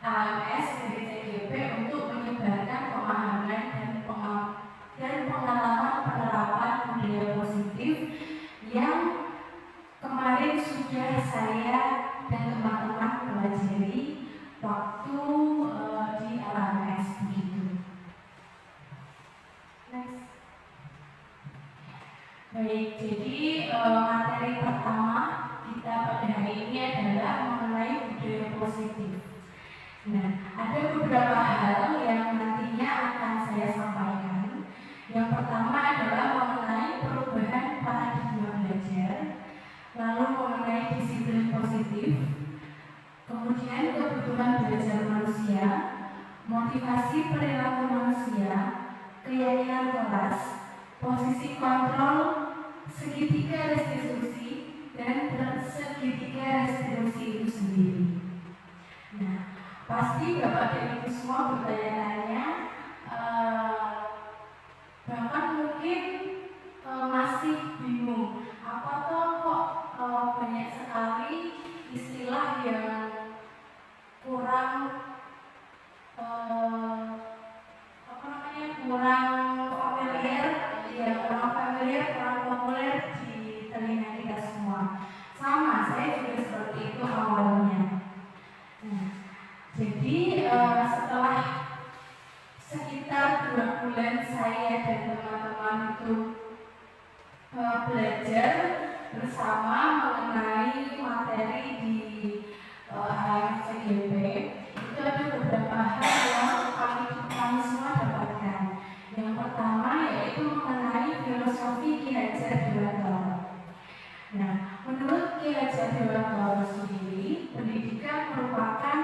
AMS dari CGP untuk menyebarkan pemahaman dan pengalaman penerapan budaya positif yang kemarin sudah saya dan teman-teman pelajari waktu di AMS begitu. Next. Baik, jadi materi pertama kita pada hari ini adalah mengenai budaya positif. Nah, ada beberapa hal yang nantinya akan saya sampaikan. Yang pertama adalah mengenai perubahan paradigma belajar, lalu mengenai disiplin positif, kemudian kebutuhan belajar manusia, motivasi perilaku manusia, keyakinan kelas, posisi kontrol, segitiga restitusi, dan segitiga restitusi itu sendiri. Nah, pasti Bapak dan Ibu semua bertanya-tanya, bahkan mungkin masih bingung, apa toh kok banyak sekali istilah yang kurang kurang familiar, kurang populer di telinga kita semua. Sama, saya juga seperti itu awalnya. Nah, jadi setelah sekitar 2 bulan saya dan teman-teman itu belajar bersama mengenai materi di HMCGP, itu ada beberapa hal yang kami semua dapatkan. Yang pertama yaitu mengenai filosofi Ki Hajar Dewantara. Nah, menurut Ki Hajar Dewantara sendiri, pendidikan merupakan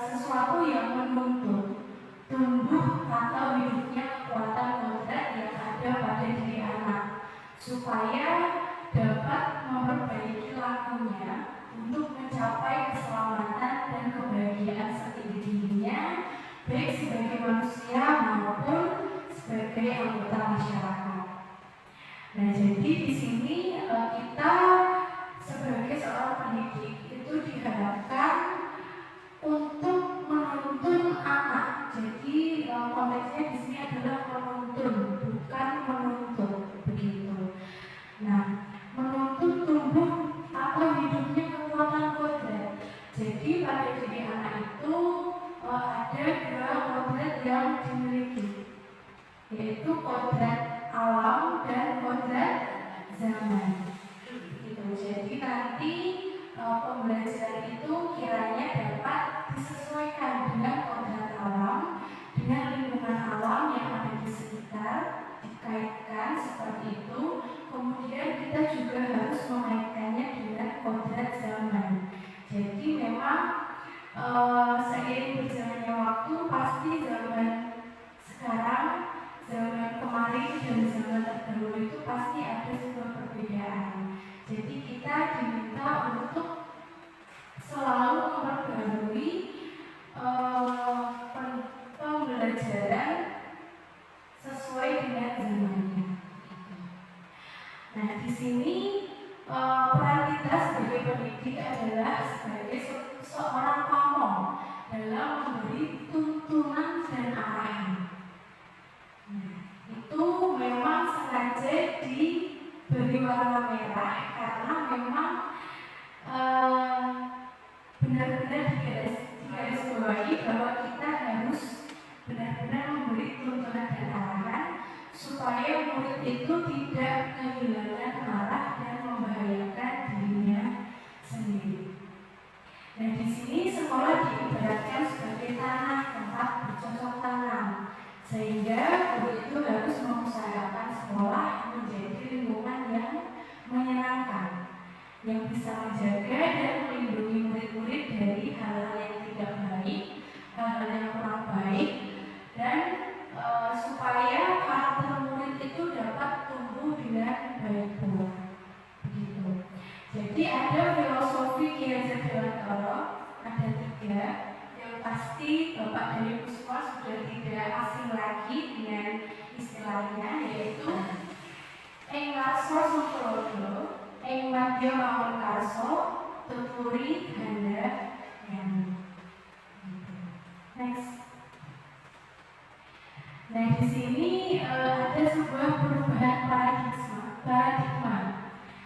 sesuatu yang menuntut tumbuh atau hidupnya kekuatan kodrat yang ada pada diri anak, supaya dapat memperbaiki lakunya untuk mencapai keselamatan dan kebahagiaan setinggi-tingginya, baik sebagai manusia maupun sebagai anggota masyarakat. Nah, jadi di sini kita sebagai seorang pendidik itu diharapkan untuk menuntun anak. Jadi konteksnya di sini adalah menuntun, bukan menuntut, begitu. Nah, menuntun tumbuh atau hidupnya kekuatan kodrat. Jadi pada diri anak itu ada 2 kodrat yang dimiliki, yaitu kodrat alam dan kodrat zaman. Gitu. Jadi nanti pembelajaran itu kiranya dapat disesuaikan dengan kodrat alam, dengan lingkungan alam yang ada di sekitar, dikaitkan seperti itu. Kemudian kita juga harus mengaitkannya dengan kodrat zaman. Jadi memang seiring berjalannya waktu, pasti zaman sekarang, zaman kemarin dan zaman terdahulu itu pasti ada sebuah perbedaan. Jadi kita diminta untuk selalu memperbarui pembelajaran sesuai dengan zamannya. Nah, di sini peran kita sebagai pendidik adalah sebagai seorang pamong dalam memberi tuntunan dan arahan. Nah, itu memang sengaja diberi warna merah karena memang benar-benar digarisbawahi bahwa kita harus benar-benar memberi tuntunan dan arahan supaya murid itu tidak kehilangan arah dan membahayakan dirinya sendiri. Nah, di sini sekolah diibaratkan sebagai tanah tempat bercocok tanam, sehingga murid itu harus mengusahakan sekolah menjadi lingkungan yang menyenangkan, yang bisa menjaga dan melindungi murid-murid dari hal-hal yang tidak baik, hal-hal yang kurang baik, dan supaya karakter murid itu dapat tumbuh dengan baik pula. menyusuri kehendak yang next. Nah, di sini ada sebuah perubahan paradigma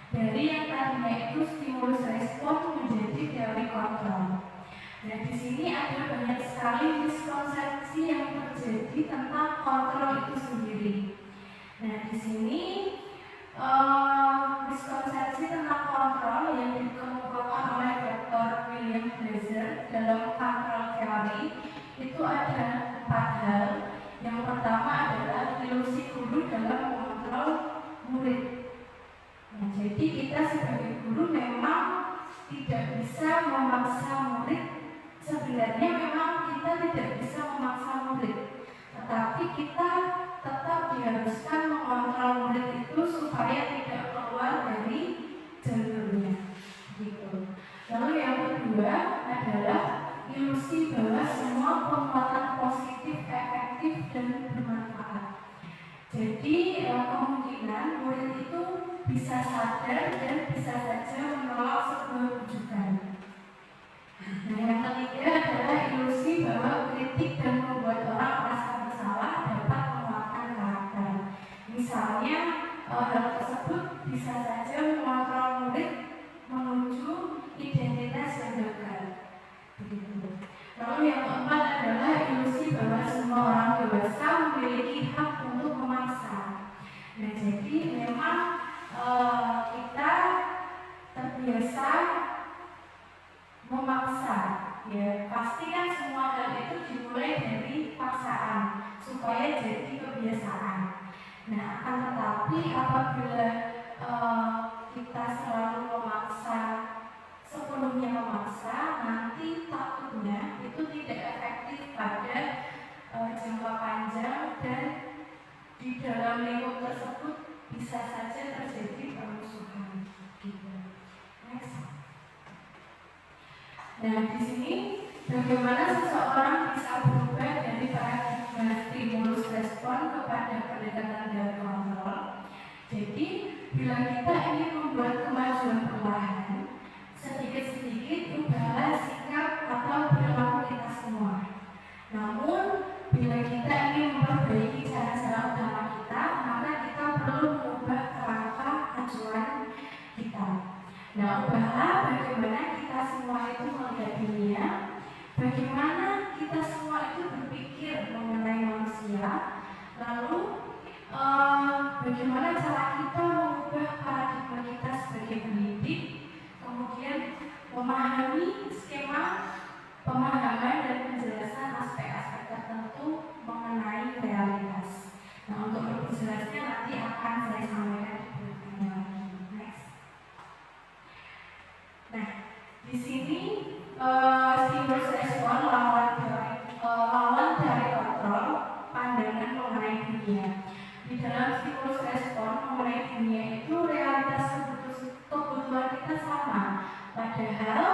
dari yang tadinya itu stimulus respon menjadi teori kontrol. Nah, di sini ada banyak sekali miskonsepsi yang terjadi tentang kontrol itu sendiri. Nah, di sini miskonsepsi tentang kontrol yang dikemukakan oleh Dr. William Glasser dalam kontrol teori itu ada 4 hal. Yang pertama adalah ilusi guru dalam mengontrol murid. Nah, jadi kita sebagai guru memang tidak bisa memaksa murid. Sebenarnya memang kita tidak bisa memaksa murid, tetapi kita tetap diharuskan mengontrol murid itu supaya tidak keluar dari jalurnya, gitu. Lalu yang kedua adalah ilusi bahwa semua penguatan positif, efektif dan bermanfaat. Jadi kemungkinan murid itu bisa sadar dan bisa saja menolak sebuah rujukan. Nah, yang ketiga adalah ilusi bahwa kritik dan membuat orang merasa bersalah dapat menguatkan karakter. Misalnya, hal tersebut bisa saja mengontrol murid menuju identitas yang gagal. Begitu. Lalu yang keempat adalah ilusi bahwa semua orang dewasa memiliki hak untuk memaksa. Nah, jadi memang kita terbiasa memaksa, ya pasti kan semua hal itu dimulai dari paksaan supaya jadi kebiasaan. Nah, akan tetapi apabila kita selalu memaksa, sepenuhnya memaksa, nanti takutnya itu tidak efektif pada jangka panjang dan di dalam lingkup tersebut bisa saja terjadi permusuhan. Gitu. Next. Nah, di sini bagaimana seseorang bisa berubah dari paradigma stimulus respon kepada pendekatan dari kontrol. Jadi, bila kita ingin membuat kemajuan perlahan, sedikit-sedikit ubahlah sikap atau perilaku kita semua. Namun, bila kita ingin memperbaiki cara-cara utama kita, maka kita perlu mengubah kerangka acuan kita. Nah, ubahlah bagaimana kita semua itu melihat dunia, bagaimana kita semua itu berpikir mengenai manusia, lalu bagaimana cara kita mengubah paradigma kita sebagai pendidik, kemudian memahami skema pemahaman dan penjelasan aspek-aspek tertentu mengenai realitas. Nah, untuk lebih jelasnya nanti akan saya sampaikan di berikutnya lagi. Next. Nah, di sini stimulus respon lawan teori kontrol pandangan mengenai dunia. Di dalam stimulus respon mengenai dunia itu realitas kebutuhan kita sama. Padahal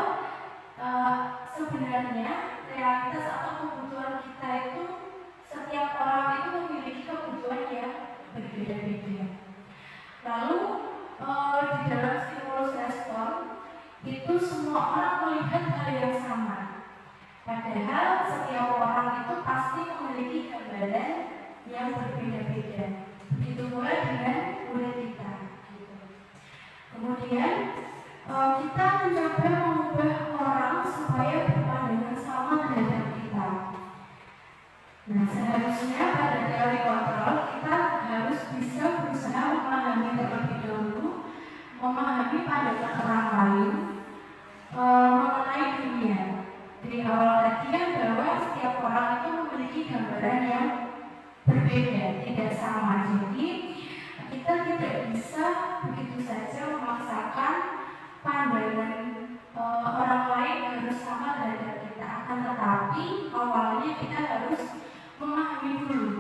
sebenarnya realitas atau kebutuhan kita itu setiap orang itu memiliki kebutuhan yang berbeda-beda. Lalu di dalam stimulus respon itu semua orang melihat hal yang sama. Padahal setiap orang itu pasti memiliki gambaran yang berbeda-beda. Begitu pula dengan murid kita. Kemudian kita mencoba mengubah orang supaya berpandangan sama terhadap kita. Nah, seharusnya pada teori kontrol kita harus bisa berusaha memahami terlebih dahulu, memahami pandangan orang lain mengenai dunia. Dari awal tadi kan bahwa setiap orang itu memiliki gambaran yang berbeda, tidak sama. Jadi kita tidak bisa begitu saja memaksakan pandangan orang lain harus sama terhadap kita. Akan tetapi awalnya kita harus memahami dulu.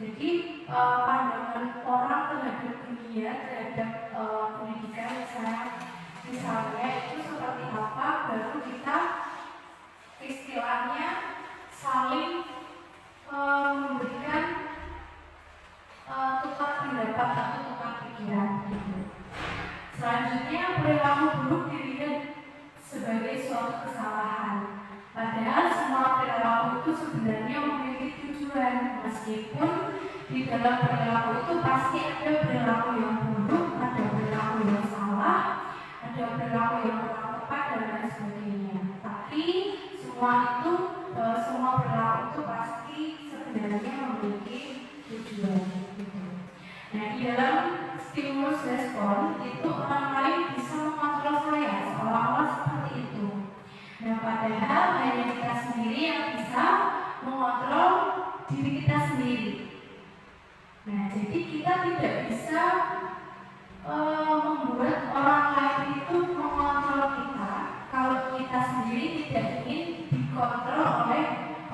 Jadi pandangan orang terhadap dunia, terhadap pendidikan misalnya itu seperti apa, baru kita istilahnya saling memberikan tukar pendapat atau tukar pikiran. Selanjutnya perilaku buruk dilihat sebagai suatu kesalahan. Padahal semua perilaku itu sebenarnya memiliki tujuan, meskipun di dalam perilaku itu pasti ada perilaku yang buruk, ada perilaku yang salah, ada perilaku yang kurang tepat dan lain sebagainya. Tapi semua perilaku itu pasti sebenarnya memiliki tujuan. Nah, di dalam stimulus respon itu orang lain bisa mengontrol saya seolah-olah seperti itu. Nah, padahal hanya kita sendiri yang bisa mengontrol diri kita sendiri. Nah, jadi kita tidak bisa membuat orang lain itu mengontrol kita kalau kita sendiri tidak ingin dikontrol oleh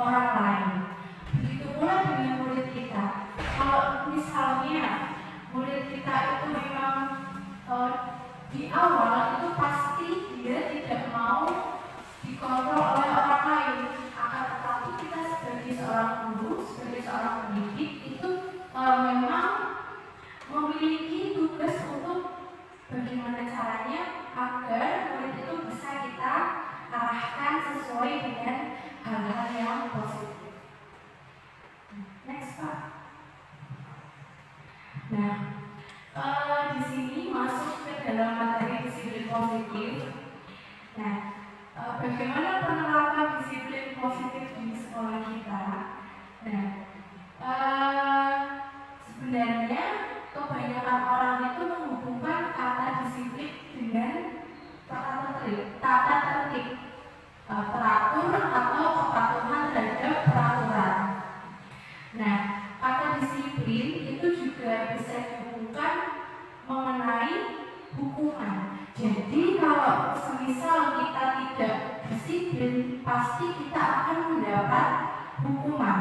orang lain. Begitu pula dengan murid kita. Kalau misalnya murid kita itu memang di awal itu pasti dia tidak mau dikontrol oleh orang lain, akan tetapi kita sebagai seorang guru, sebagai seorang pendidik itu memang memiliki tugas untuk bagaimana caranya agar murid itu bisa kita arahkan sesuai dengan hal-hal yang positif. Next, Pak. Nah, di sini masuk ke dalam materi disiplin positif. Nah, bagaimana penerapan disiplin positif di sekolah kita? Nah, sebenarnya kebanyakan orang itu menghubungkan kata disiplin dengan tata tertib, teratur atau kepatuhan terhadap peraturan. Nah, kata disiplin itu juga bisa dihubungkan mengenai hukuman. Jadi kalau semisal kita tidak disiplin, pasti kita akan mendapat hukuman.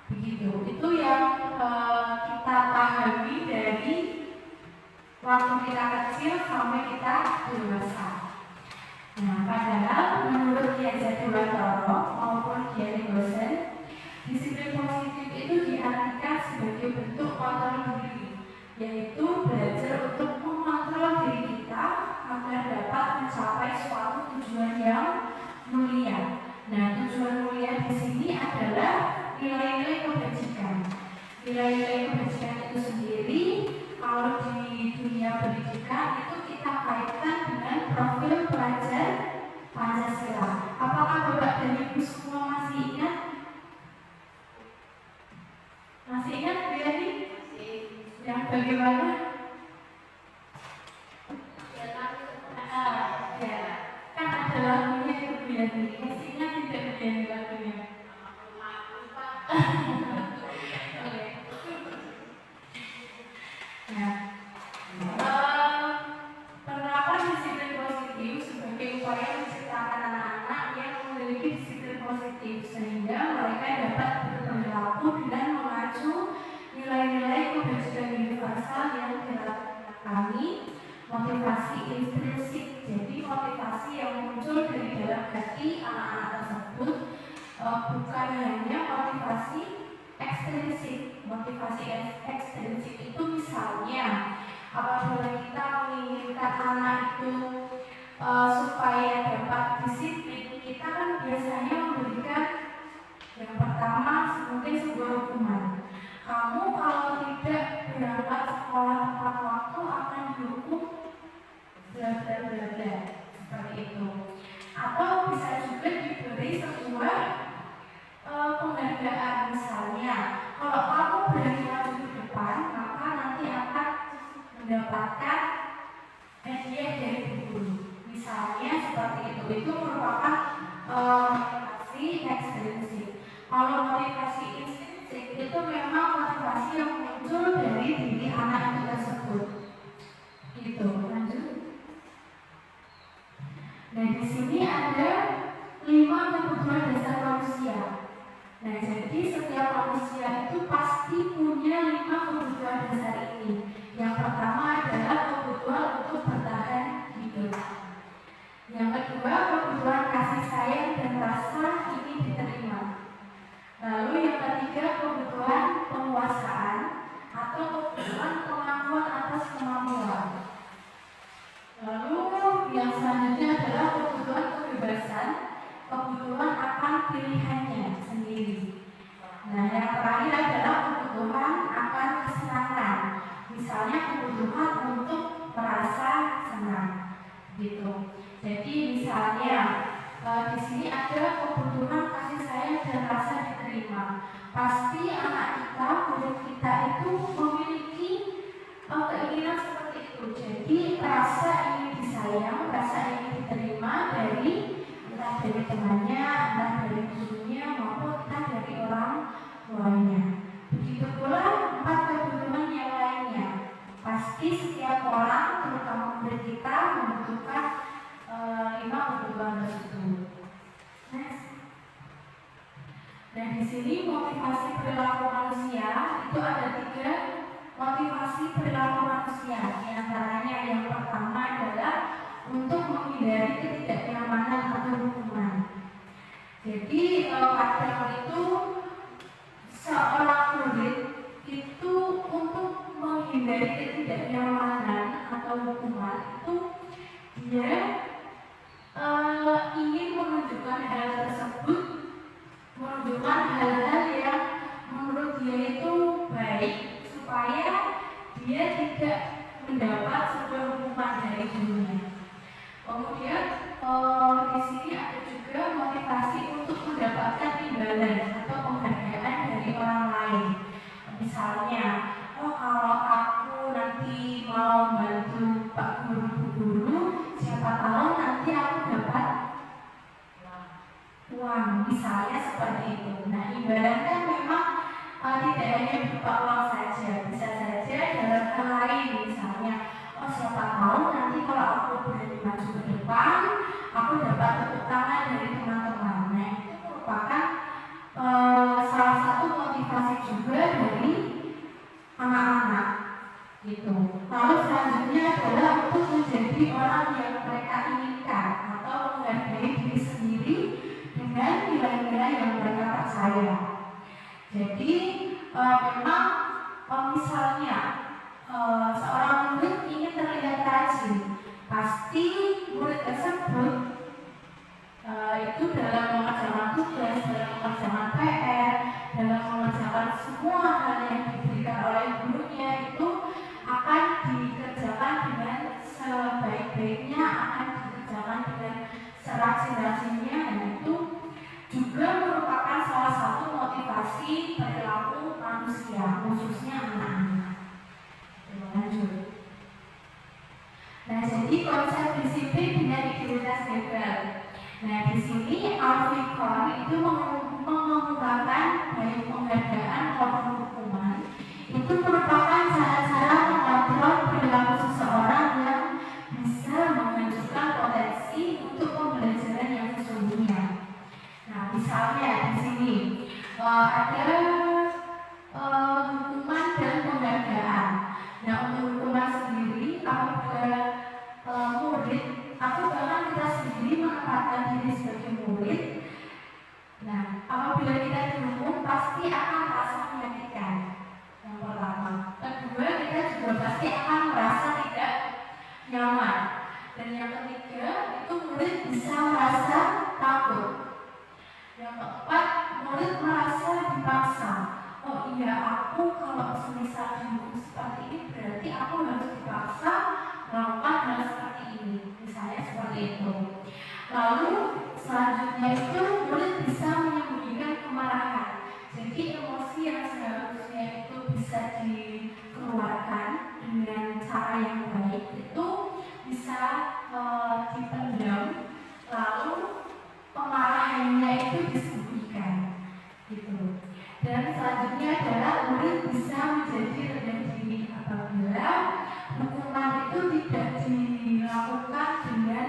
Begitu. Itu yang kita pahami dari waktu kita kecil sampai kita dewasa. Nah, padahal menurut Kiai Jatiwanto maupun Kiai dosen, disiplin positif itu diartikan sebagai bentuk kontrol diri, yaitu belajar untuk mengontrol diri kita agar dapat mencapai suatu tujuan yang mulia. Nah, tujuan mulia di sini adalah nilai-nilai kebajikan. Nilai-nilai kebajikan itu sendiri kalau di dunia pendidikan itu kita kaitkan dengan profil pelajar Pancasila. Apakah Bapak dan Ibu semua masih ingat? Masih ingat Bu Yani? Yang bagaimana? Ya, kan ada lagunya itu Bu Yani. Masih ingat tidak Bu Yani lagunya? Penerapan disiplin positif sebagai upaya menciptakan anak-anak yang memiliki disiplin positif sehingga mereka dapat berperilaku dengan mengacu nilai-nilai kebajikan universal yang kami motivasi intrinsik. Jadi motivasi yang muncul dari dalam hati anak-anak tersebut bukan hanya motivasi ekstrinsik. Motivasi ekstrinsik itu misalnya apabila kita menginginkan anak itu supaya dapat disiplin, kita kan biasanya memberikan yang pertama mungkin sebuah hukuman. Kamu kalau tidak berangkat sekolah tepat waktu akan dihukum bla bla bla bla, seperti itu. Atau bisa juga diberi sebuah penghargaan, misalnya kalau kamu berani maju ke depan maka nanti akan mendapatkan hadiah dari guru, misalnya seperti itu merupakan motivasi ekstrinsik. Kalau motivasi intrinsik itu memang motivasi yang muncul dari diri anak itu tersebut. Gitu, lanjut. Nah, di sini ada 5 kebutuhan dasar manusia. Nah, jadi setiap manusia itu pasti punya 5 kebutuhan dasar ini. Yang pertama adalah kebutuhan untuk bertahan hidup. Yang kedua, kebutuhan kasih sayang dan rasa ingin diterima. Lalu yang ketiga, kebutuhan penguasaan atau kebutuhan pengakuan atas kemampuan. Lalu yang selanjutnya adalah kebutuhan kebebasan. misalnya di sini ada kebutuhan kasih sayang dan rasa diterima. Pasti anak kita, murid kita itu memiliki keinginan seperti itu. Jadi rasa ingin disayang, rasa ingin diterima entah dari temannya, entah dari gurunya, maupun entah dari orang tuanya. Begitu pula 4 kebutuhan yang lainnya. Pasti setiap orang, terutama murid kita, membutuhkan 5 kebutuhan tersebut. Nah, di sini motivasi perilaku manusia itu ada 3 motivasi perilaku manusia. Di antaranya yang pertama adalah untuk menghindari ketidaknyamanan atau hukuman. Jadi kadang itu seorang murid itu untuk menghindari ketidaknyamanan atau hukuman itu dia ingin menunjukkan hal tersebut, menunjukkan hal-hal yang menurut dia itu baik supaya dia tidak mendapat sebuah hukuman dari gurunya. Kemudian di sini ada juga motivasi untuk mendapatkan imbalan atau penghargaan dari orang lain. Misalnya, kalau aku nanti mau bantu Pak Guru, siapa tahu nanti aku dapat uang, misalnya seperti itu. Nah, imbalan kan memang tidak hanya berupa uang saja, bisa saja dalam hal lain. Misalnya, siapa tahu nanti kalau aku berani maju ke depan, aku dapat tepuk tangan dari teman-teman. Nah, itu merupakan salah satu motivasi juga dari anak-anak gitu. Lalu selanjutnya adalah untuk menjadi orang yang mereka inginkan atau menghargai diri sendiri dengan nilai-nilai yang mereka percaya. Jadi memang misalnya seorang murid ingin terlihat rajin, pasti murid tersebut itu dalam mengerjakan tugas, dalam mengerjakan PR, dalam mengerjakan semua hal yang diberikan oleh gurunya itu akan dikerjakan dengan sebaik-baiknya, akan dikerjakan dengan serajin-rajinnya, dan itu juga merupakan salah satu motivasi perilaku manusia, khususnya anak-anak. Lanjut. Nah, jadi konsep disiplin dengan integritas gagal. Nah, di sini Alfikon itu mengembangkan baik penghargaan maupun hukuman. Itu merupakan cara-cara mengontrol perilaku seseorang yang bisa menunjukkan potensi untuk pembelajaran yang sesungguhnya. Nah, misalnya di sini ada hukuman dan penghargaan. Nah, untuk hukuman sendiri, apabila murid atau bahkan kita sendiri menempatkan diri sebagai murid, nah, apabila kita dihukum pasti akan merasa menyakitkan. Yang pertama. Kedua, kita juga pasti akan merasa tidak nyaman. Dan yang ketiga, itu murid bisa merasa takut. Yang keempat, murid merasa dipaksa. Oh iya, aku kalau semisal dihukum seperti ini berarti aku harus dipaksa melakukan hal seperti ini, misalnya seperti itu. Lalu selanjutnya itu murid bisa menyembunyikan kemarahan. Jadi emosi yang seharusnya itu bisa dikeluarkan dengan cara yang baik itu bisa dipendam, lalu kemarahannya itu disembunyikan gitu. Dan selanjutnya adalah murid bisa menjadi rendah diri apabila hukuman itu tidak dilakukan dengan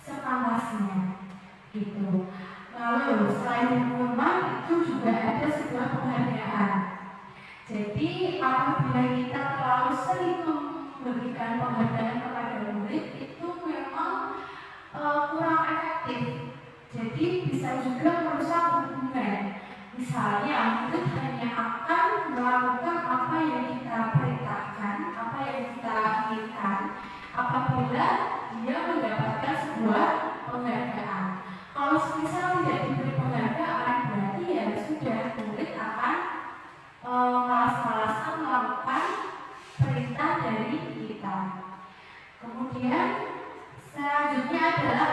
sepantasnya gitu. Lalu selain hukuman itu juga ada sebuah penghargaan. Jadi apabila kita terlalu sering memberikan penghargaan kepada murid itu memang kurang efektif. Jadi bisa juga merusak hubungan. Misalnya, murid hanya akan melakukan apa yang kita perintahkan, apa yang kita inginkan, apabila dia mendapatkan sebuah penghargaan. Kalau semisal tidak diberi penghargaan, berarti ya sudah, murid akan malas-malasan melakukan perintah dari kita. Kemudian selanjutnya adalah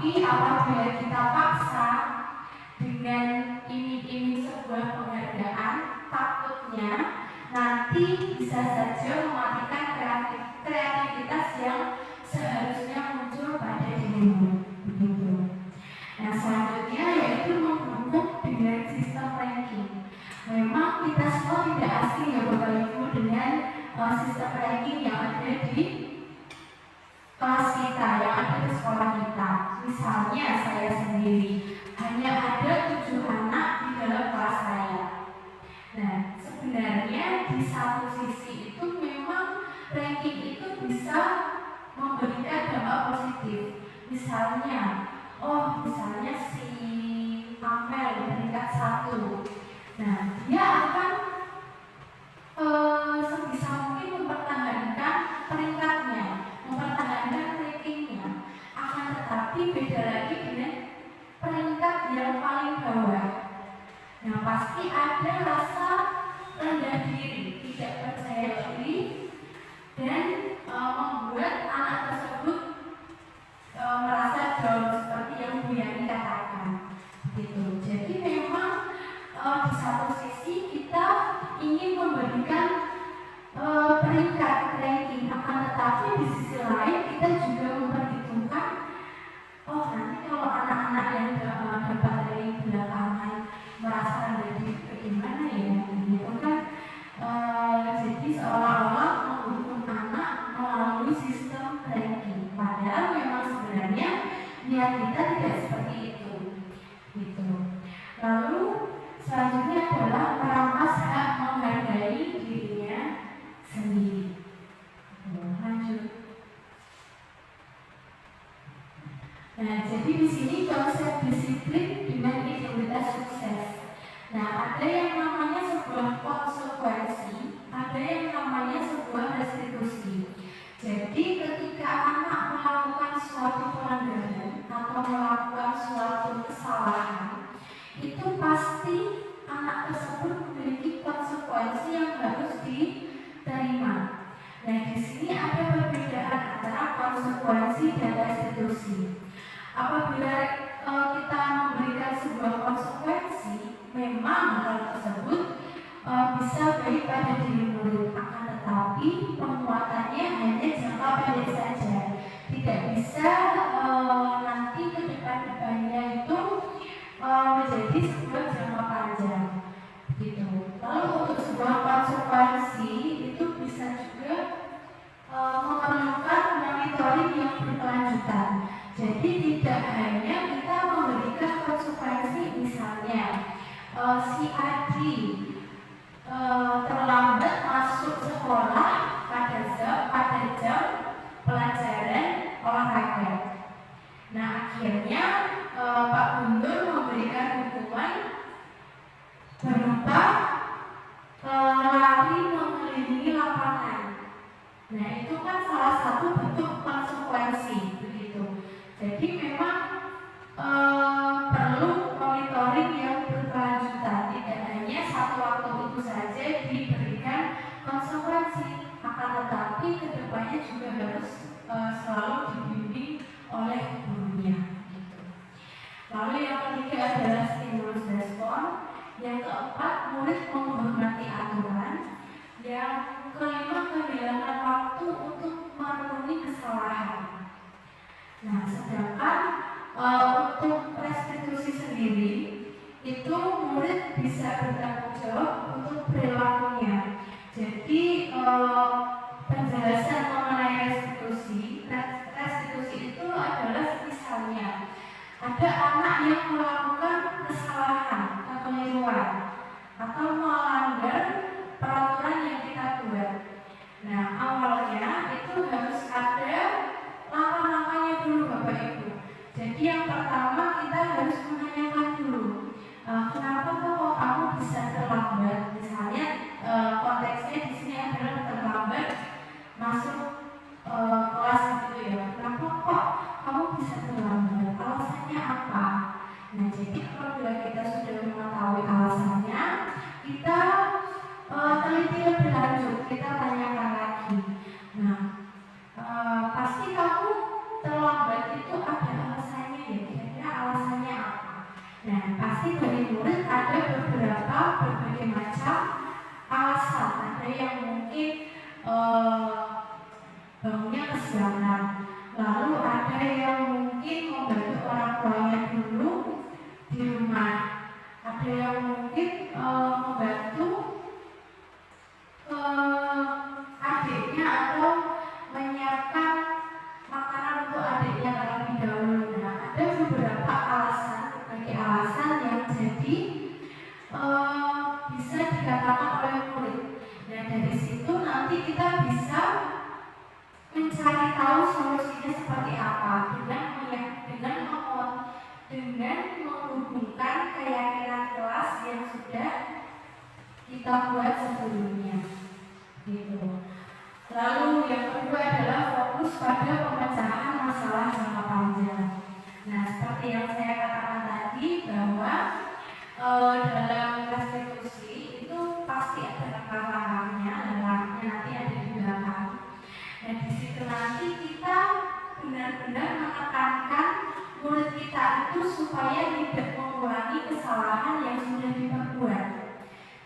Tapi apabila kita paksa dengan iming-iming sebuah penghargaan, takutnya nanti bisa saja mematikan kreativitas yang seharusnya muncul pada dirimu. Begitu. Nah, selanjutnya yaitu membentuk dengan sistem ranking. Memang kita semua tidak asing ya Bapak Ibu dengan sistem ranking yang ada di kelas kita, yang ada di sekolah kita. Misalnya saya sendiri hanya ada 7 anak di dalam kelas saya. Nah, sebenarnya di satu sisi itu memang ranking itu bisa memberikan dampak positif. Misalnya si Amel peringkat 1. Nah, dia akan sebisa mungkin mempertahankan peringkatnya, mempertahankan rankingnya. Akan tetapi beda lagi dengan peringkat yang paling bawah. Nah, pasti ada rasa rendah diri, tidak percaya diri, dan membuat anak tersebut merasa down seperti yang Bu Yani katakan. Gitu. Jadi memang di satu sisi kita ingin memberikan peringkat ranking, akan tetapi di sisi lain kita juga memperhitungkan nanti kalau anak-anak yang dapat ranking belakangan merasa rendah diri bagaimana ya, gitu kan. Jadi seolah-olah menghukum anak melalui sistem ranking, padahal memang sebenarnya niat kita tidak seperti itu. Gitu. Lalu selanjutnya adalah merampas hak menghargai dirinya sendiri. Lanjut. Nah, jadi di sini konsep disiplin dengan identitas sukses. Nah, ada yang namanya sebuah konsekuensi, ada yang namanya sebuah restitusi. Jadi ketika anak melakukan suatu pelanggaran atau melakukan suatu kesalahan, itu pasti anak tersebut memiliki konsekuensi yang harus diterima. Nah, di sini ada perbedaan antara konsekuensi dan restitusi. Apabila kita memberikan sebuah konsekuensi, memang hal tersebut bisa baik pada diri murid, akan tetapi penguatannya hanya jangka pendek saja, tidak bisa nanti ke depan-depannya itu menjadi sebuah jangka panjang. Gitu. Lalu untuk sebuah konsekuensi itu bisa juga memerlukan monitoring yang berkelanjutan. Jadi tidak hanya kita memberikan konsekuensi, misalnya si Adi terlambat masuk sekolah pada jam pelajaran olahraga. Nah, akhirnya Pak Guntur memberikan hukuman berupa lari mengelilingi lapangan. Nah, itu kan salah satu bentuk konsekuensi, begitu. Jadi memang perlu monitoring yang berkelanjutan, tidak hanya satu waktu itu saja diberikan konsekuensi, akan tetapi kedepannya juga harus selalu dibimbing oleh gurunya. Gitu. Lalu yang ketiga adalah stimulus respon, yang keempat murid menghormati aturan, yang kelima kehilangan waktu untuk memenuhi kesalahan. Nah, sedangkan untuk restitusi sendiri itu murid bisa bertanggung jawab untuk perilakunya. Jadi penjelasan mengenai restitusi itu adalah misalnya ada anak yang melakukan kesalahan, kekeliruan, atau melanggar peraturan yang kita buat. Nah, awalnya itu harus ada langkah-langkahnya dulu Bapak Ibu. Jadi yang pertama kita harus menanyakan dulu, kenapa kok kamu bisa terlambat? Misalnya konteksnya di sini adalah terlambat masuk kelas gitu ya. Kenapa kok kamu bisa terlambat? Alasannya apa? Nah, jadi apabila kita sudah mengetahui alasannya, kita ada yang mungkin bangunnya kesiangan, lalu ada yang mungkin membantu orang tuanya dulu di rumah, ada yang mungkin membantu adiknya atau menyiapkan makanan untuk adiknya terlebih dahulu. Nah, ada beberapa alasan yang jadi bisa dikatakan oleh murid. Nah, dari situ nanti kita bisa mencari tahu solusinya seperti apa dengan menghubungkan keyakinan kelas yang sudah kita buat sebelumnya, gitu. Lalu yang kedua adalah fokus pada pemecahan masalah jangka panjang. Nah, seperti yang saya katakan tadi bahwa dalam restitusi itu pasti ada langkah-langkahnya nanti ada di belakang. Nah, di situ nanti kita benar-benar menekankan murid kita itu supaya tidak mengulangi kesalahan yang sudah diperbuat.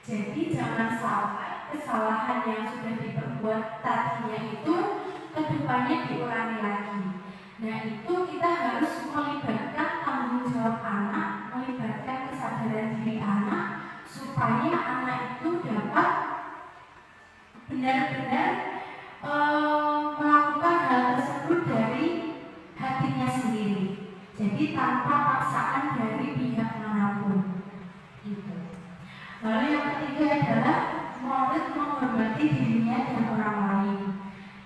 Jadi jangan sampai kesalahan yang sudah diperbuat tadinya itu kedepannya diulangi lagi. Nah, itu kita harus melibatkan tanggung jawab anak, melibatkan kesadaran diri anak, supaya anak itu dapat benar-benar melakukan hal tersebut dari hatinya sendiri. Jadi tanpa paksaan dari pihak manapun. Gitu. Lalu yang ketiga adalah murid menghormati dirinya dan orang lain.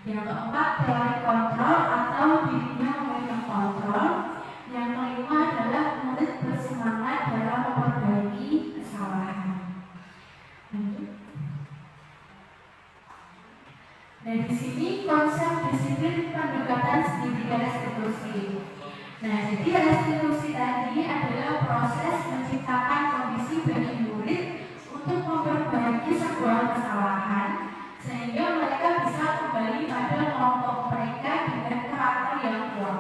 Yang keempat, teori kontrol atau dirinya memegang kontrol. Yang kelima adalah murid bersemangat dalam memperbaiki kesalahan. Nah, di sini konsep disiplin pendekatan studi restitusi. Nah, jadi restitusi tadi adalah proses menciptakan kondisi bagi murid untuk memperbaiki sebuah kesalahan sehingga mereka bisa kembali pada kelompok mereka dengan karakter yang kuat.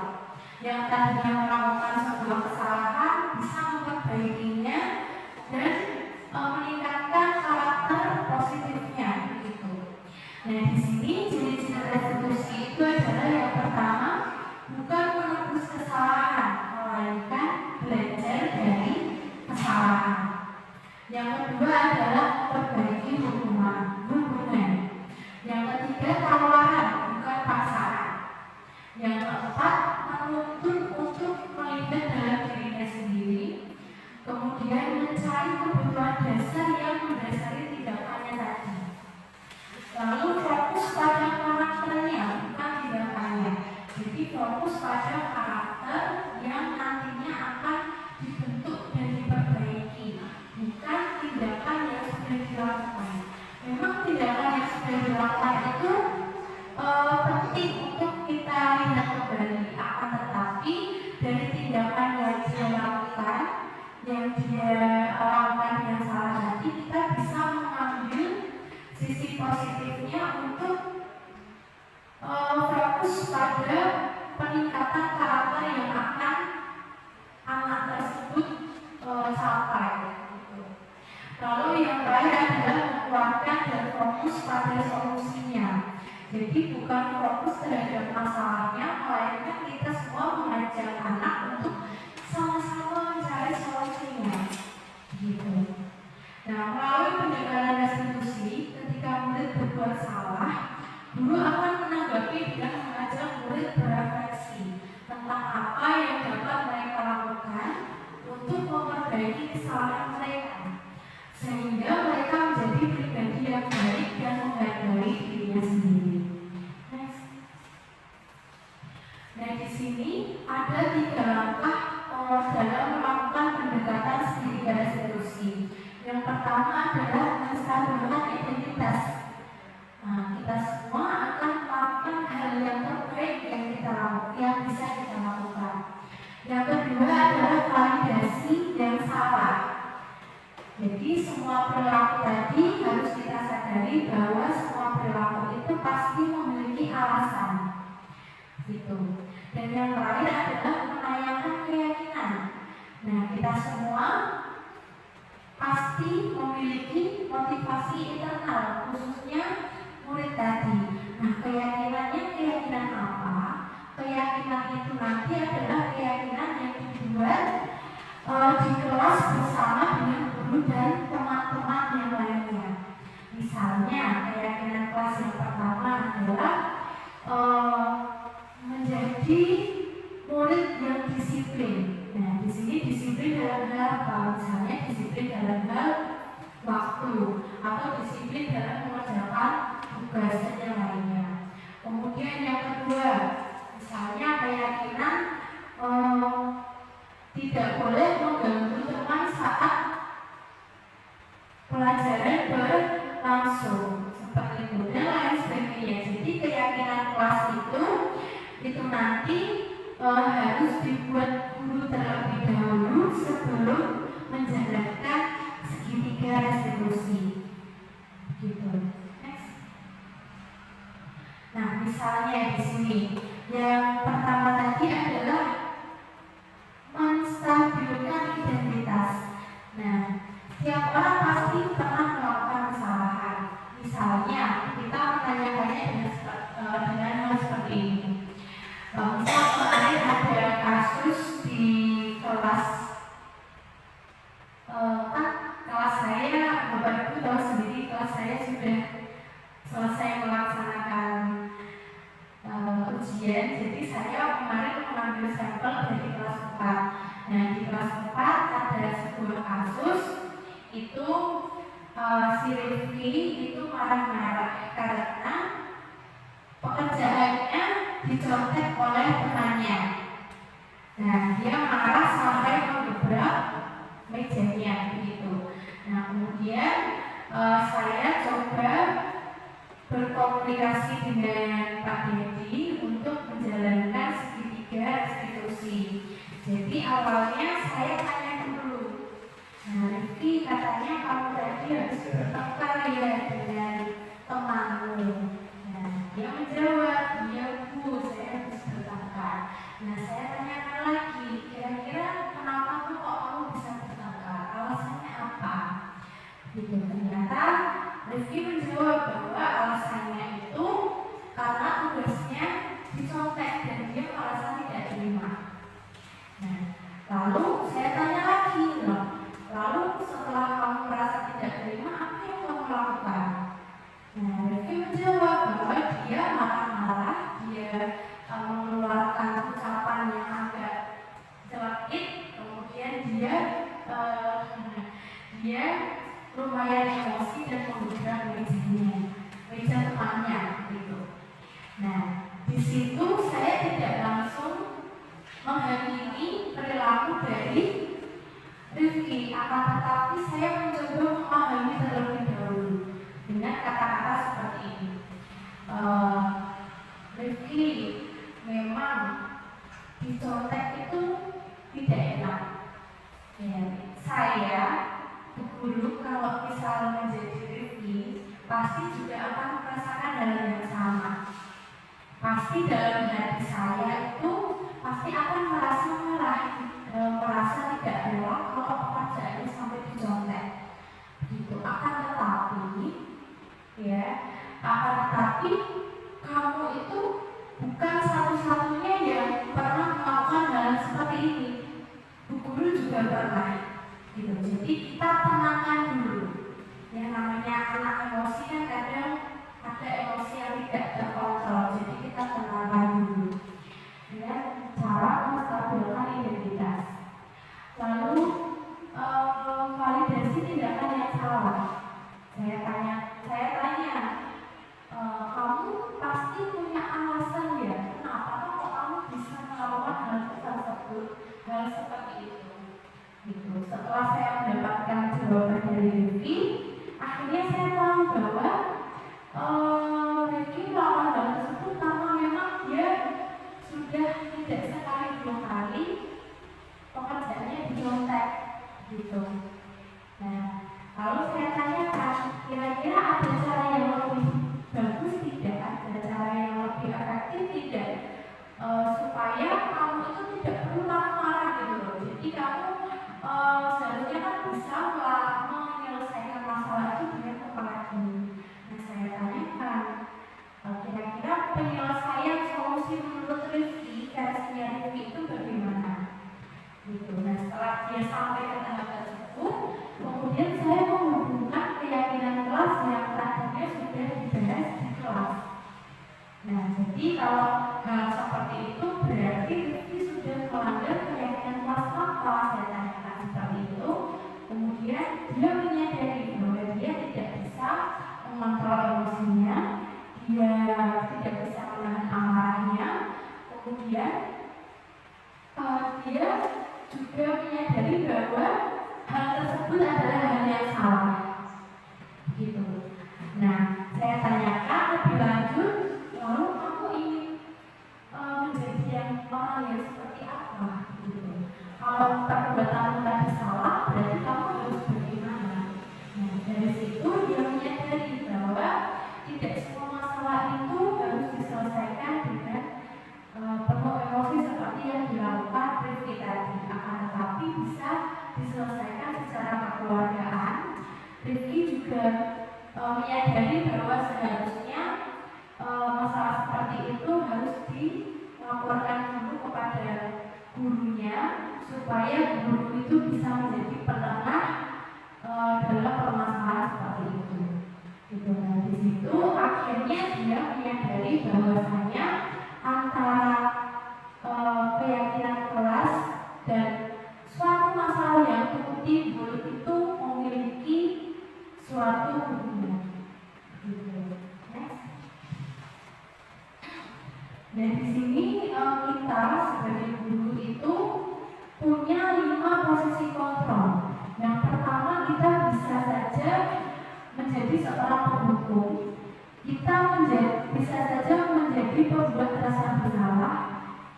Yang tadinya melakukan sebuah kesalahan bisa memperbaikinya dan meningkatkan karakter positifnya. Gitu. Nah, di sini ciri-ciri restitusi itu adalah yang pertama, bukan menebus kesalahan, melainkan belajar dari kesalahan. Yang kedua adalah memperbaiki hubungan. Yang ketiga, tawaran, bukan paksaan. Yang keempat, menuntun untuk melihat dalam dirinya sendiri. Kemudian mencari kebutuhan dasar yang mendasari tindakannya tadi. Lalu fokus pada karakternya, bukan tindakannya. Jadi fokus pada karakter yang nantinya akan dibentuk dan diperbaiki, bukan tindakan yang sudah dilakukan. Memang tindakan yang sudah dilakukan itu penting untuk kita lihat kembali, akan tetapi dari tindakan yang dia lakukan, yang dia lakukan yang salah tadi, kita bisa mengambil sisi positifnya untuk fokus pada peningkatan karakter yang akan anak tersebut capai. Lalu yang terakhir adalah menguatkan dan fokus pada solusinya. Jadi bukan fokus terhadap masalahnya, melainkan kita semua mengajak anak untuk sama-sama mencari solusinya. Gitu. Nah, melalui pendekatan restitusi, ketika murid berbuat salah, guru akan menanggapi dengan mengajak murid berefleksi tentang apa yang dapat mereka lakukan untuk memperbaiki kesalahan mereka, sehingga mereka menjadi pribadi yang baik dan menghargai dirinya sendiri. Next. Nah, di sini ada 3 langkah dalam melakukan pendekatan studi restitusi. Yang pertama adalah menstabilkan identitas. Nah, kita semua akan melakukan hal yang terbaik yang bisa kita lakukan. Yang kedua adalah validasi yang salah. Jadi semua perilaku tadi harus kita sadari bahwa semua perilaku itu pasti memiliki alasan. Gitu. Dan yang terakhir adalah menayangkan keyakinan. Nah, kita semua pasti memiliki motivasi internal, khususnya keyakinan kelas yang pertama adalah menjadi murid yang disiplin. Nah, di sini disiplin dalam hal apa? Misalnya disiplin dalam hal waktu atau disiplin dalam mengerjakan tugas dan yang lainnya. Kemudian yang kedua, misalnya keyakinan tidak boleh mengganggu teman saat pelajaran berlangsung seperti itu dan lain sebagainya. Jadi keyakinan kelas itu nanti harus dibuat guru terlebih dahulu sebelum menjalankan segitiga restitusi. Gitu. Next. Nah, misalnya di sini yang pertama tadi adalah menstabilkan identitas. Nah, setiap orang pasti pernah melakukan kesalahan. Misalnya, kita menanyakannya dengan hal seperti ini. Misal kemarin ada kasus di kelas, kan kelas saya, Bapak Ibu tahu sendiri, kelas saya sudah selesai melaksanakan ujian. Jadi saya kemarin mengambil sampel dari kelas 4. Nah, di kelas 4 ada sebuah kasus itu si Rifki itu marah-marah karena pekerjaannya dicontek oleh temannya. Nah, dia marah sampai mengebrak mejanya begitu. Nah, kemudian saya coba berkomunikasi dengan Pak Dedi untuk menjalankan segitiga restitusi. Jadi awalnya saya tanya dulu. Nah, Rifki katanya kamu tadi harus bertengkar ya dengan temanmu. Nah, dia menjawab, iya Bu, saya harus bertengkar. Nah, saya tanyakan lagi, kira-kira kenapa tuh kok kamu bisa bertengkar? Alasannya apa? Gitu. Ternyata Rifki menjawab bahwa alasannya itu karena tugasnya dicontek dan dia merasa tidak terima. Nah, lalu saya tanya lagi, lalu setelah kamu merasa tidak terima, apa yang kamu lakukan? Nah, Rifki menjawab bahwa dia marah-marah, dia mengeluarkan ucapan yang agak jelekit, kemudian dia lumayan emosi dan menggunakan meja temannya gitu. Nah, di situ saya tidak langsung menghakimi perilaku dari Rifki, akan tetapi saya mencoba memahami terlebih dahulu dengan kata-kata seperti ini. Rifki, memang dicontek itu tidak enak. Ya, saya guru kalau misalnya menjadi Rifki pasti juga akan merasakan hal yang sama. Pasti dalam hati saya itu pasti akan merasa marah, merasa tidak rela kalau pekerjaannya sampai dicontek. Gitu. Akan tetapi kamu itu bukan satu-satunya yang pernah melakukan hal seperti ini. Bu guru juga pernah. Gitu. Jadi kita tenangkan dulu. Yang namanya anak emosi kan kadang ada emosi yang tidak terkontrol. Jadi kita tenangkan dulu dengan cara menstabilkan identitas. Lalu validasi tindakan yang salah. Saya tanya, kamu pasti punya alasan ya, kenapa kok kamu bisa melakukan hal seperti itu. Gitu. Setelah saya mendapatkan jawaban dari Rifki, akhirnya saya tahu bahwa dibahas di kelas. Nah, jadi kalau hal seperti itu berarti Rifki sudah melanggar keyakinan kelas apa? Saya tanyakan seperti itu. Kemudian dia menyadari bahwa dia tidak bisa mengontrol emosinya, dia tidak bisa menahan amarahnya. Kemudian dia juga menyadari bahwa hal tersebut adalah hal yang salah, gitu. Nah, saya tanyakan lebih lanjut, lalu kamu ingin menjadi yang orang yang seperti apa, gitu. Kalau perbuatanmu tadi salah, berarti kamu harus bagaimana? Nah, dari situ dia menyadari bahwa tidak semua masalah itu harus diselesaikan dengan penuh emosi seperti yang dilakukan Rifki tadi, akan tetapi bisa diselesaikan secara kekeluargaan. Rifki juga menyadari bahwa seharusnya masalah seperti itu harus dilaporkan dulu kepada gurunya supaya guru itu bisa menjadi penengah dalam permasalahan seperti itu. Gitu. Nah, di situ akhirnya dia menyadari bahwasanya antara keyakinan kelas dan suatu masalah yang timbul itu memiliki suatu hubungan. Gitu. Next. Dan di sini kita sebagai guru itu punya 5 posisi kontrol. Yang pertama, kita bisa saja menjadi seorang penghukum. Kita bisa saja menjadi pembuat rasa bersalah.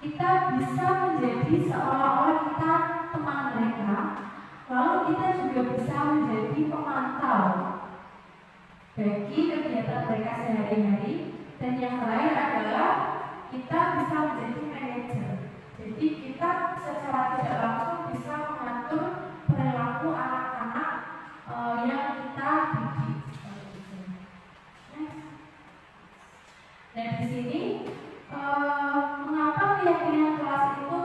Kita bisa menjadi seolah-olah kita teman mereka. Lalu kita juga bisa menjadi pemantau bagi kegiatan mereka sehari-hari. Dan yang terakhir adalah kita bisa menjadi manajer. Jadi kita secara tidak langsung bisa mengatur perilaku anak-anak yang kita didik. Dan di sini mengapa keyakinan kelas itu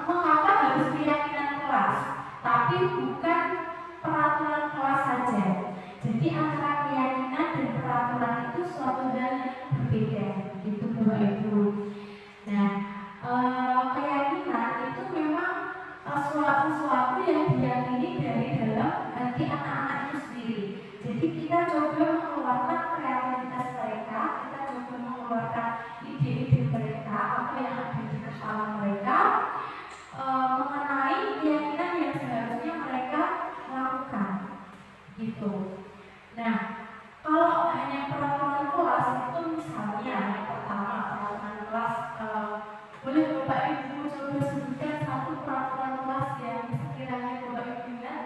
mengapa harus keyakinan kelas, tapi bukan peraturan kelas saja. Jadi antara keyakinan dan peraturan itu suatu hal yang berbeda, gitu Bapak Ibu. Nah, keyakinan itu memang sesuatu yang diyakini dari dalam hati anak-anak itu sendiri. Jadi kita coba mengeluarkan kreativitas mereka, kita coba mengeluarkan ide-ide mereka, apa yang ada di kepala mereka mengenai keyakinan yang seharusnya mereka lakukan, gitu. Nah, kalau hanya peraturan kelas itu misalnya yang pertama peraturan kelas, boleh Bapak Ibu coba sebutkan satu peraturan kelas yang sekiranya Bapak Ibu ingat?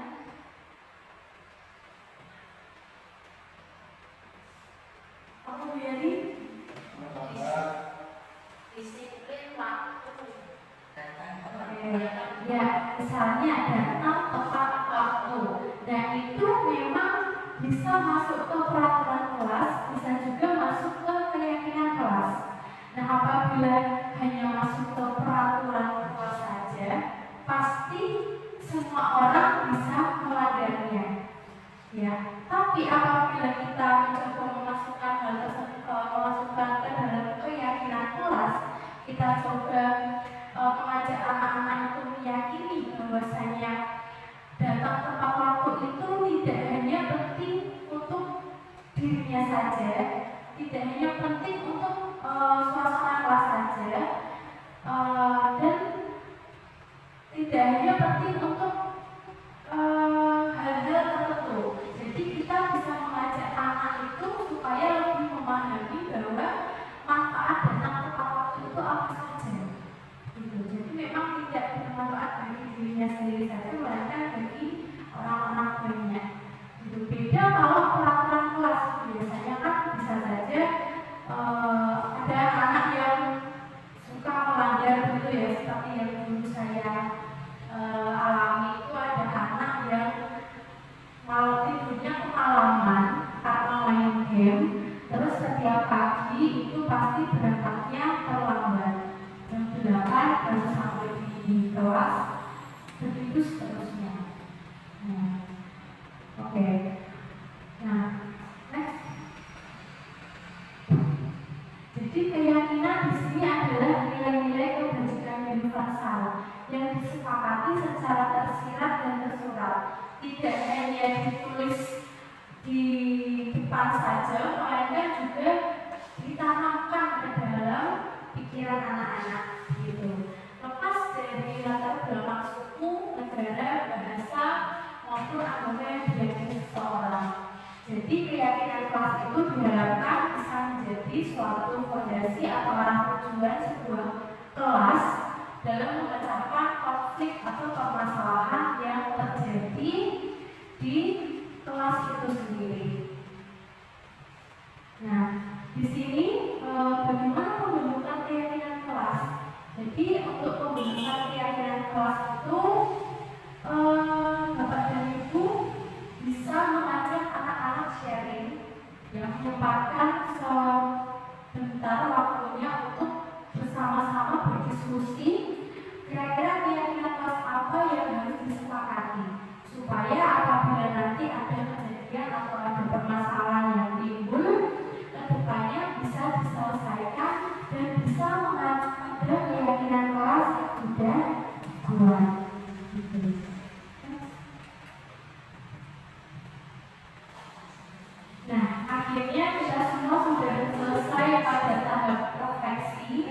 Aku biarin disiplin waktu. Ya, misalnya datang tepat waktu. Dan itu memang bisa masuk ke peraturan kelas, bisa juga masuk ke keyakinan kelas. Nah, apabila hanya masuk ke peraturan kelas saja, pasti semua orang bisa melanggarnya. Ya, tapi apabila kita mencoba memasukkan hal tersebut, memasukkan ke dalam keyakinan kelas, kita coba mengajak anak-anak itu meyakini bahwasanya datang tepat waktu itu tidak hanya penting untuk dirinya saja, tidak hanya penting untuk suasana kelas saja, dan tidak hanya penting untuk hal-hal tertentu. Jadi kita bisa mengajak anak itu supaya lebih memahami bahwa manfaat datang tepat waktu itu apa saja. Jadi memang tidak bermanfaat bagi dirinya sendiri saja, melainkan bagi orang-orang lainnya. Itu beda kalau peraturan kelas, biasanya kan bisa saja ada anak yang suka melanggar gitu ya, seperti yang dulu saya alami itu ada anak yang malam tidurnya kemalaman karena main game, terus setiap pagi itu pasti berangkatnya terlambat. Jam 8 baru sampai di kelas, begitu seterusnya. Oke. Nah, tidak hanya ditulis di depan saja, melainkan juga ditanamkan ke dalam pikiran anak-anak gitu. Lepas dari latar belakang suku, negara, bahasa maupun agama yang diyakini seseorang. Jadi keyakinan kelas itu diharapkan bisa menjadi suatu fondasi atau arah tujuan sebuah kelas dalam memecahkan konflik atau permasalahan yang terjadi di kelas itu sendiri. Nah, di sini bagaimana pembentukan keyakinan kelas? Jadi untuk pembentukan keyakinan kelas itu Bapak dan Ibu bisa mengajak anak-anak sharing yang menyempatkan sebentar waktunya untuk bersama-sama berdiskusi kira-kira keyakinan kelas apa yang harus disepakati supaya apabila nanti ada kejadian atau ada permasalahan yang timbul kedepannya bisa diselesaikan dan bisa mengacu pada keyakinan kelas yang sudah dibuat. Nah, akhirnya kita semua sudah selesai pada tahap refleksi.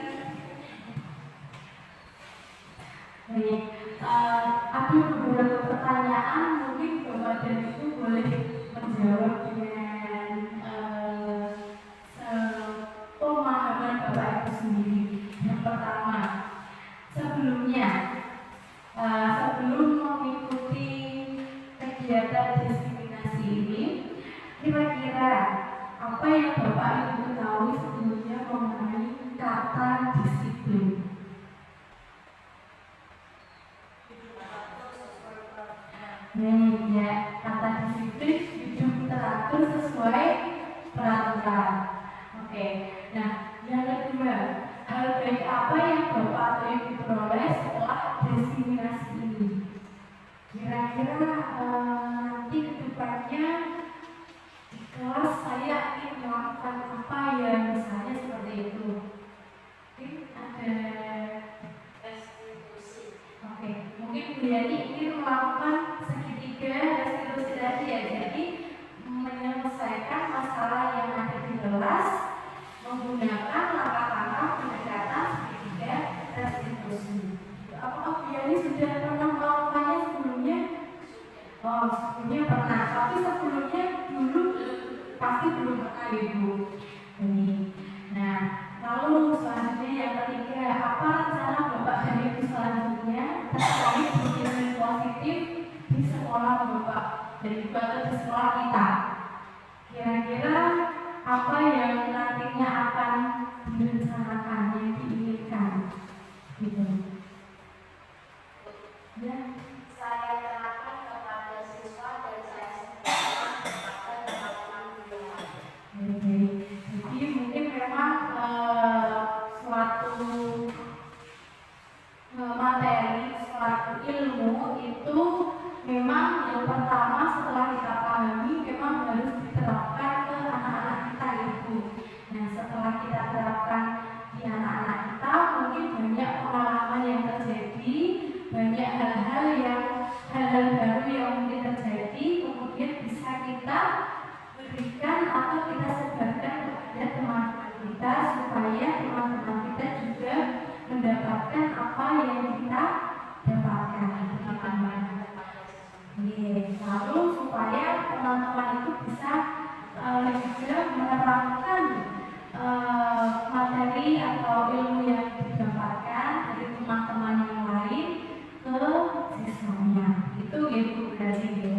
Baik, ada beberapa pertanyaan, mungkin Bapak dan Ibu boleh menjawab dengan pemahaman Bapak Ibu sendiri. Yang pertama, sebelum mengikuti kegiatan diskriminasi ini, kira-kira apa yang Bapak Ibu ketahui sebelumnya mengenai kata disiplin? Ya, kata disiplin hidup teratur sesuai peraturan. Oke, nah yang kedua, hal baik apa yang Bapak atau Ibu peroleh setelah diskriminasi ini? Kira-kira nanti kedepannya di kelas saya ingin melakukan apa ya, misalnya seperti itu. Mungkin ada Oke, mungkin Bu Yani ingin melakukan segitiga restitusi tadi ya, jadi menyelesaikan masalah yang ada di kelas menggunakan langkah-langkah pendekatan segitiga restitusi. Apakah Bu Yani sudah pernah melakukannya sebelumnya? Oh, sebelumnya pernah, tapi sebelumnya dulu pasti belum pernah Ibu. Nah, lalu selanjutnya yang ketiga, apa rencana Bapak dan Ibu selanjutnya terkait diskriminasi positif di sekolah Bapak dan Ibu atau di sekolah kita? Kira-kira apa yang nantinya akan direncanakan, yang diinginkan? Gitu. Ya. Saya kenalkan kepada siswa dan saya sampaikan kepada beliau. Jadi mungkin memang suatu materi, suatu ilmu itu memang yang pertama setelah kita pahami memang harus diterapkan ke anak-anak kita itu. Nah, setelah kita terapkan di anak-anak kita, mungkin banyak pengalaman yang terjadi, banyak hal-hal baru yang mungkin terjadi, kemudian bisa kita berikan atau kita sebarkan kepada teman-teman kita supaya teman-teman kita juga mendapatkan apa yang kita dapatkan. Lalu supaya teman-teman itu bisa juga menerapkan materi atau ilmu yang didapatkan dari teman-teman yang lain ke siswanya. Itu gitu berarti ya.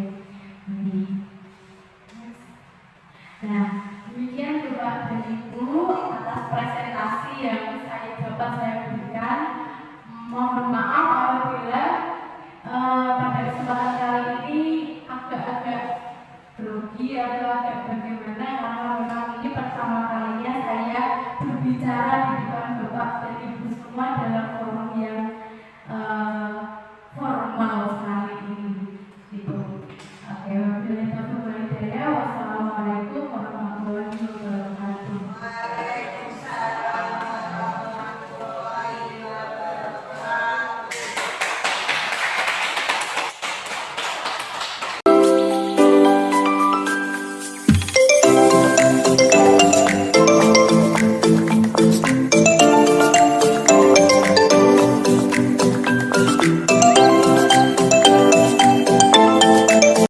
Nah, demikian Bapak dan Ibu atas presentasi yang dapat saya berikan. Mohon maaf apabila pada kesempatan kali ini agak-agak grogi atau agak